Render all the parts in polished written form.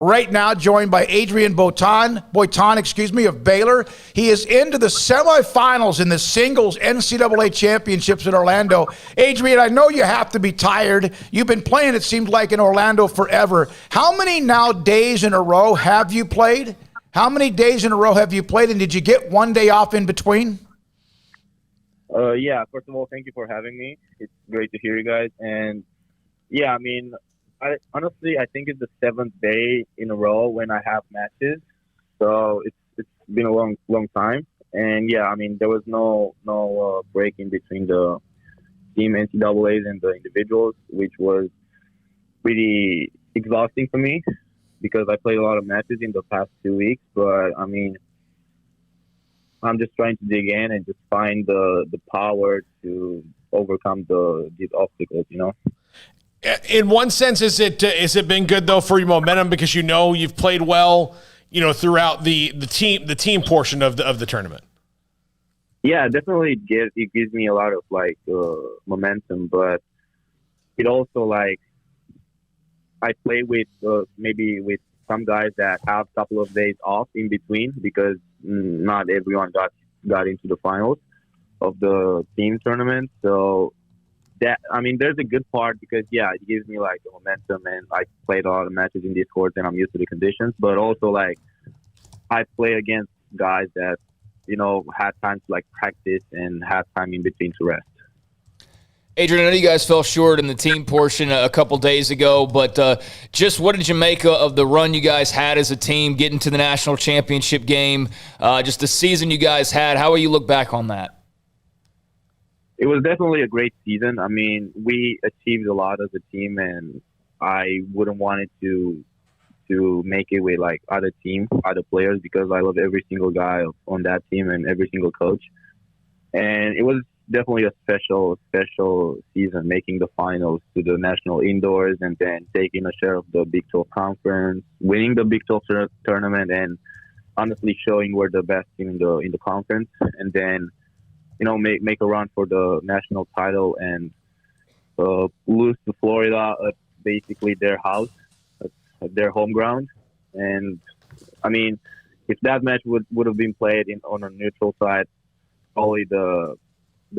Right now, joined by Adrian Boitan, of Baylor. He is into the semifinals in the singles NCAA championships in Orlando. Adrian, I know you have to be tired. You've been playing, it seems like, in Orlando forever. How many days in a row have you played? And did you get one day off in between? Yeah, first of all, thank you for having me. It's great to hear you guys. And yeah, I mean, I think it's the 7th day in a row when I have matches. So it's been a long time. And yeah, I mean, there was no break in between the team NCAAs and the individuals, which was pretty exhausting for me because I played a lot of matches in the past 2 weeks. But I mean, I'm just trying to dig in and just find the power to overcome these obstacles, you know? In one sense, is it been good though for your momentum because you've played well, throughout the team portion of the tournament? Yeah, definitely it gives me a lot of momentum, but it also I play with maybe with some guys that have a couple of days off in between because not everyone got into the finals of the team tournament, so. That, I mean, there's a good part because, yeah, it gives me, the momentum, and I played a lot of matches in these courts, and I'm used to the conditions. But also, I play against guys that, had time to, practice and had time in between to rest. Adrian, I know you guys fell short in the team portion a couple days ago, but just what did you make of the run you guys had as a team, getting to the national championship game, just the season you guys had? How will you look back on that? It was definitely a great season. I mean, we achieved a lot as a team, and I wouldn't want it to make it with other players because I love every single guy on that team and every single coach. And it was definitely a special season, making the finals to the national indoors and then taking a share of the Big 12 conference, winning the Big 12 tournament, and honestly showing we're the best team in the conference, and then make a run for the national title and lose to Florida at basically their house, at their home ground. And I mean, if that match would have been played on a neutral side, probably the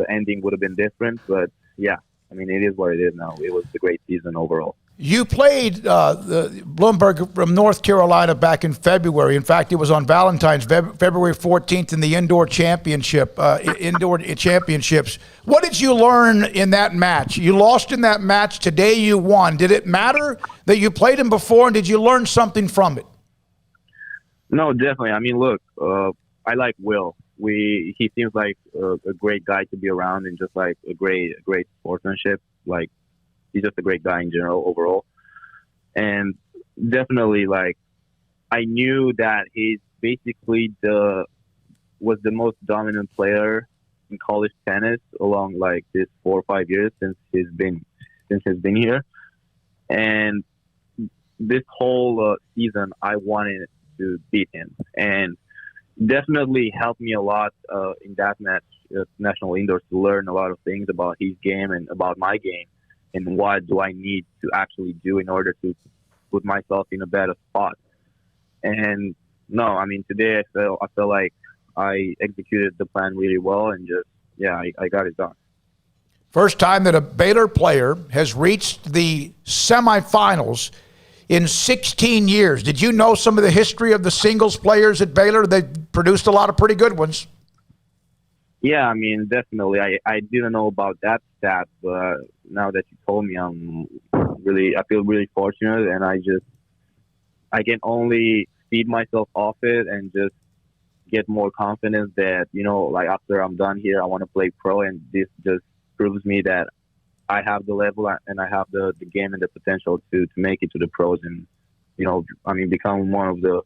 ending would have been different. But yeah, I mean, it is what it is now. It was a great season overall. You played the Bloomberg from North Carolina back in February. In fact, it was on Valentine's, February 14th, in the indoor championships. What did you learn in that match? You lost in that match. Today you won. Did it matter that you played him before, and did you learn something from it? No, definitely. I mean, look, I like Will. He seems like a great guy to be around, and just a great sportsmanship. He's just a great guy in general overall. And definitely, I knew that he's basically was the most dominant player in college tennis along this 4 or 5 years since he's been here. And this whole season, I wanted to beat him. And definitely helped me a lot in that match, national indoors, to learn a lot of things about his game and about my game. And what do I need to actually do in order to put myself in a better spot? And no, I mean, today I feel like I executed the plan really well, and I got it done. First time that a Baylor player has reached the semifinals in 16 years. Did you know some of the history of the singles players at Baylor? They produced a lot of pretty good ones. Yeah, I mean, definitely. I didn't know about that stat, but now that you told me, I feel really fortunate, and I can only feed myself off it and just get more confidence that, after I'm done here, I want to play pro, and this just proves me that I have the level and I have the game and the potential to make it to the pros and, become one of the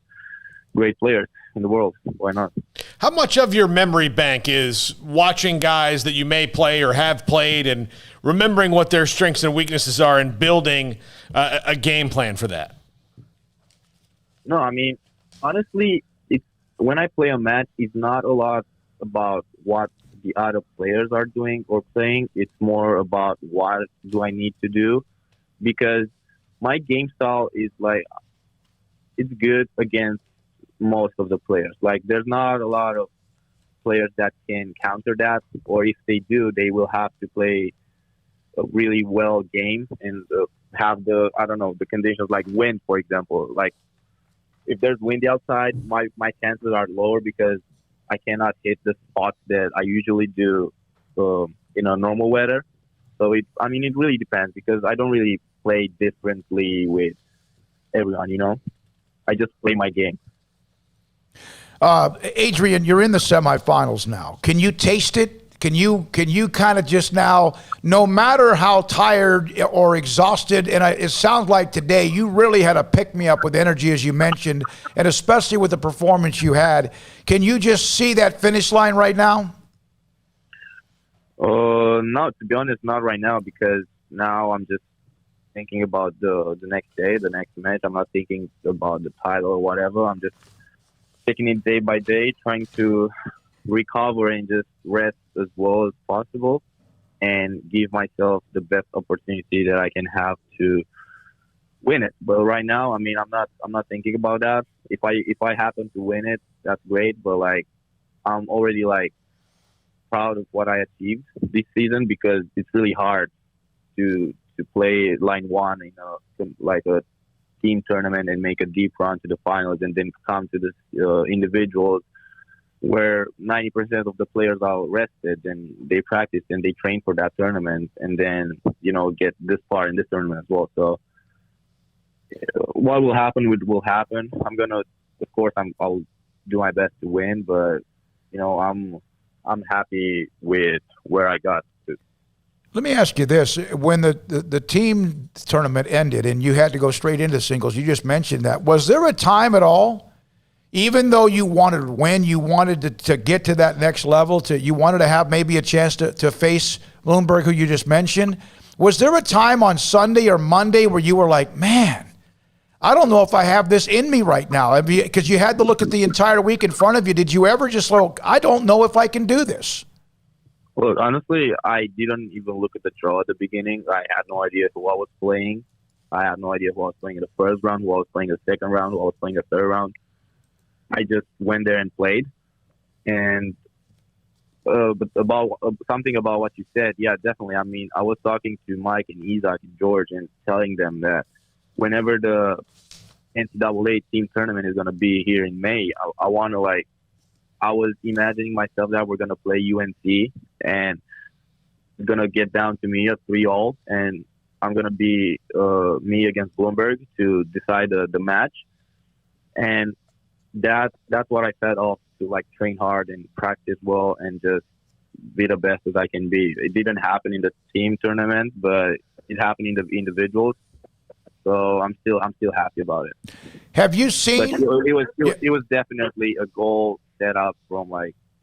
great players in the world. Why not? How much of your memory bank is watching guys that you may play or have played and remembering what their strengths and weaknesses are and building a game plan for that? No, I mean, honestly, when I play a match, it's not a lot about what the other players are doing or playing. It's more about what do I need to do, because my game style is it's good against most of the players. Like, there's not a lot of players that can counter that, or if they do, they will have to play a really well game and have the conditions like wind, for example. Like, if there's wind outside, my chances are lower because I cannot hit the spots that I usually do in a normal weather. So it really depends because I don't really play differently with everyone, I just play my game. Adrian, you're in the semifinals now. Can you taste it? Can you kind of just now, no matter how tired or exhausted, and it sounds like today you really had a pick-me-up with energy, as you mentioned, and especially with the performance you had. Can you just see that finish line right now? No, to be honest, not right now because now I'm just thinking about the next day, the next match. I'm not thinking about the title or whatever. I'm just taking it day by day, trying to recover and just rest as well as possible and give myself the best opportunity that I can have to win it. But right now, I'm not thinking about that. If I happen to win it, that's great. But like, I'm already like proud of what I achieved this season because it's really hard to play line one in a team tournament and make a deep run to the finals and then come to this individuals where 90% of the players are rested and they practice and they train for that tournament and then, get this far in this tournament as well. So what will happen will happen. I'll do my best to win, but, I'm happy with where I got to. Let me ask you this. When the team tournament ended and you had to go straight into singles, you just mentioned that. Was there a time at all, even though you wanted to win, you wanted to get to that next level, you wanted to have maybe a chance to face Bloomberg, who you just mentioned? Was there a time on Sunday or Monday where you were like, man, I don't know if I have this in me right now? Because you had to look at the entire week in front of you. Did you ever just like, I don't know if I can do this? Well, honestly, I didn't even look at the draw at the beginning. I had no idea who I was playing. I had no idea who I was playing in the first round, who I was playing in the second round, who I was playing in the third round. I just went there and played. And but about something about what you said, yeah, definitely. I was talking to Mike and Isaac and George and telling them that whenever the NCAA team tournament is going to be here in May, I want to I was imagining myself that we're going to play UNC and it's going to get down to me at 3-all and I'm going to be me against Bloomberg to decide the match. And that's what I set off to train hard and practice well and just be the best as I can be. It didn't happen in the team tournament, but it happened in the individuals. So I'm still happy about it. Have you seen? But it was definitely a goal set up from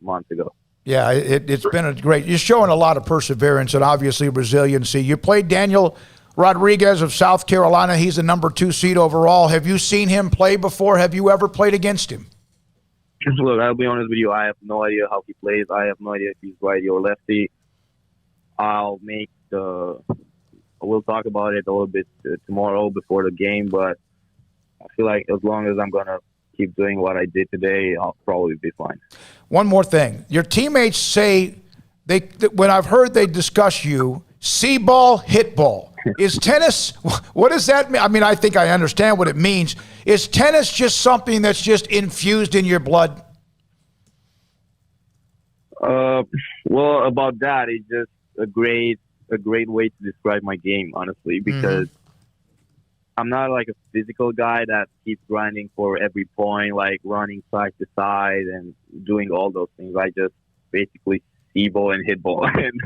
months ago. Yeah, it's been you're showing a lot of perseverance and obviously resiliency. You played Daniel Rodriguez of South Carolina. He's the number 2 seed overall. Have you seen him play before? Have you ever played against him? Look, I'll be honest with you. I have no idea how he plays. I have no idea if he's righty or lefty. We'll talk about it a little bit tomorrow before the game, but I feel like as long as I'm going to keep doing what I did today, I'll probably be fine. One more thing. Your teammates say, when I've heard they discuss you, see ball, hit ball. Is tennis, what does that mean? I think I understand what it means. Is tennis just something that's just infused in your blood? Well, about that, it's just a great way to describe my game, honestly, because I'm not a physical guy that keeps grinding for every point, running side to side and doing all those things. I just basically see ball and hit ball, and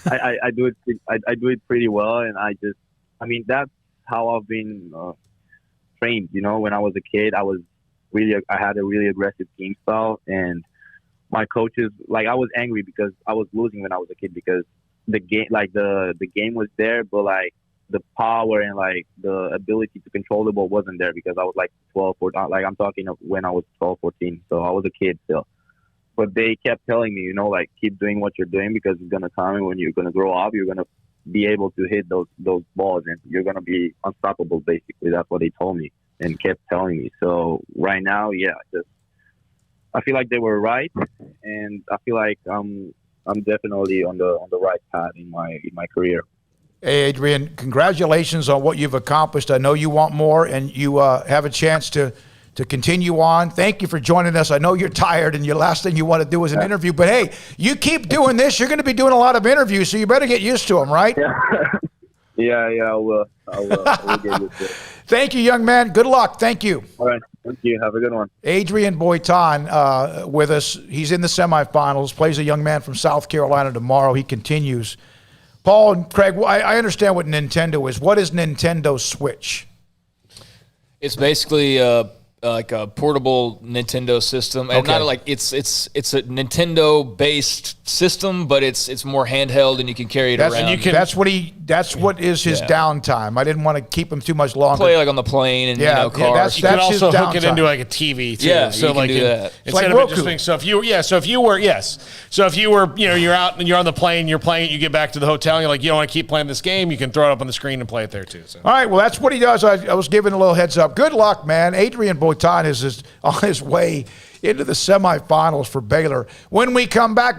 I do it. I do it pretty well, and that's how I've been trained. When I was a kid, I had a really aggressive team style, and my coaches, I was angry because I was losing when I was a kid because the game, the game was there, but the power and the ability to control the ball wasn't there because I was 12 or I'm talking of when I was 12, 14. So I was a kid still. But they kept telling me, keep doing what you're doing because it's gonna come and when you're gonna grow up, you're gonna be able to hit those balls and you're gonna be unstoppable. Basically, that's what they told me. and kept telling me. So right now, yeah, I feel like they were right, and I feel like I'm definitely on the right path in my career. Hey, Adrian, congratulations on what you've accomplished. I know you want more, and you have a chance to continue on. Thank you for joining us. I know you're tired, and your last thing you want to do is an interview. But, hey, you keep doing this. You're going to be doing a lot of interviews, so you better get used to them, right? Yeah, I will get used to it. Thank you, young man. Good luck. Thank you. All right. Thank you. Have a good one. Adrian Boitan with us. He's in the semifinals, plays a young man from South Carolina tomorrow. He continues. Paul and Craig, I understand what Nintendo is. What is Nintendo Switch? It's basically like a portable Nintendo system, and not like it's a Nintendo-based system, but it's more handheld, and you can carry it around. And that's what is his downtime. I didn't want to keep him too much longer. Play like on the plane and cars. You can also hook it into like a TV too. Yeah, so you can do that. Instead like of it just being, so if you were, you're out and you're on the plane, you're playing it, you get back to the hotel, and you're like, you don't want to keep playing this game, you can throw it up on the screen and play it there too. So. All right, well, that's what he does. I was giving a little heads up. Good luck, man. Adrian Boitan is on his way into the semifinals for Baylor. When we come back,